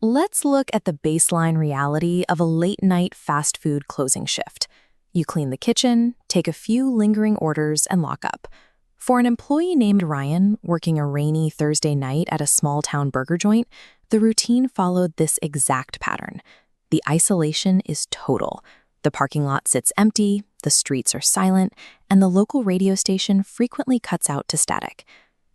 Let's look at the baseline reality of a late-night fast food closing shift. You clean the kitchen, take a few lingering orders, and lock up. For an employee named Ryan, working a rainy Thursday night at a small-town burger joint, the routine followed this exact pattern. The isolation is total. The parking lot sits empty, the streets are silent, and the local radio station frequently cuts out to static.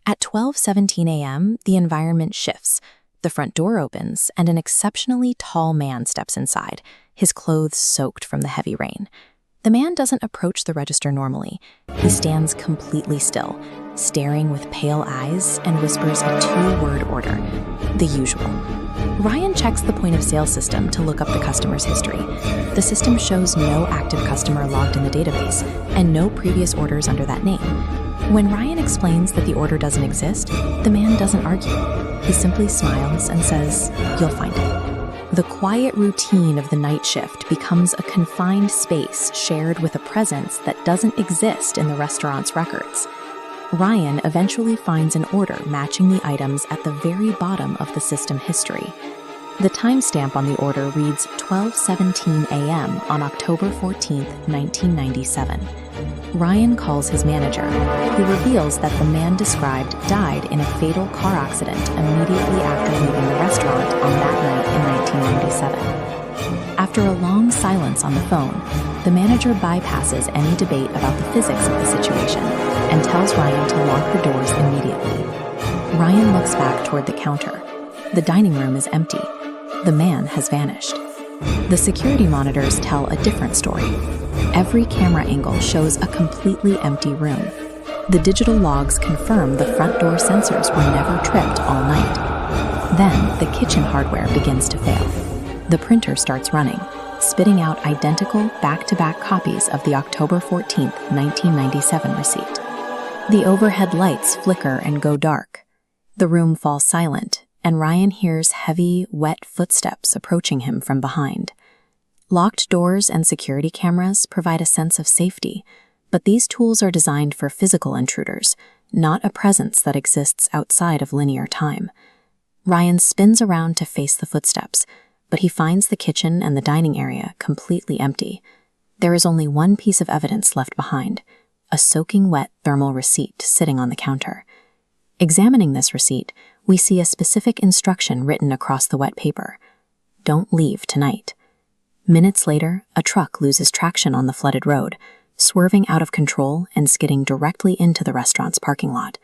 At 12:17 a.m., the environment shifts. The front door opens, and an exceptionally tall man steps inside, his clothes soaked from the heavy rain. The man doesn't approach the register normally. He stands completely still, staring with pale eyes, and whispers a two-word order: the usual. Ryan checks the point-of-sale system to look up the customer's history. The system shows no active customer logged in the database, and no previous orders under that name. When Ryan explains that the order doesn't exist, the man doesn't argue. He simply smiles and says, "You'll find it." The quiet routine of the night shift becomes a confined space shared with a presence that doesn't exist in the restaurant's records. Ryan eventually finds an order matching the items at the very bottom of the system history. The timestamp on the order reads 12:17 a.m. on October 14, 1997. Ryan calls his manager, who reveals that the man described died in a fatal car accident immediately after leaving the restaurant on that night in 1997. After a long silence on the phone, the manager bypasses any debate about the physics of the situation and tells Ryan to lock the doors immediately. Ryan looks back toward the counter. The dining room is empty. The man has vanished. The security monitors tell a different story. Every camera angle shows a completely empty room. The digital logs confirm the front door sensors were never tripped all night. Then, the kitchen hardware begins to fail. The printer starts running, spitting out identical back-to-back copies of the October 14, 1997 receipt. The overhead lights flicker and go dark. The room falls silent, and Ryan hears heavy, wet footsteps approaching him from behind. Locked doors and security cameras provide a sense of safety, but these tools are designed for physical intruders, not a presence that exists outside of linear time. Ryan spins around to face the footsteps, but he finds the kitchen and the dining area completely empty. There is only one piece of evidence left behind: a soaking wet thermal receipt sitting on the counter. Examining this receipt, we see a specific instruction written across the wet paper: "Don't leave tonight." Minutes later, a truck loses traction on the flooded road, swerving out of control and skidding directly into the restaurant's parking lot.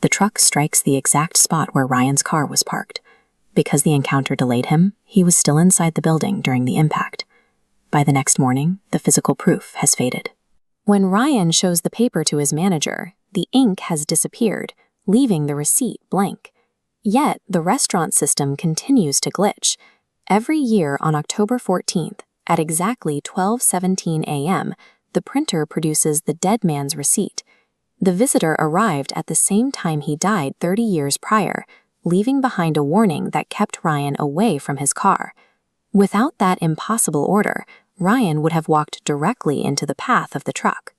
The truck strikes the exact spot where Ryan's car was parked. Because the encounter delayed him, he was still inside the building during the impact. By the next morning, the physical proof has faded. When Ryan shows the paper to his manager, the ink has disappeared, leaving the receipt blank. Yet, the restaurant system continues to glitch. Every year on October 14th, at exactly 12:17 a.m., the printer produces the dead man's receipt. The visitor arrived at the same time he died 30 years prior, leaving behind a warning that kept Ryan away from his car. Without that impossible order, Ryan would have walked directly into the path of the truck.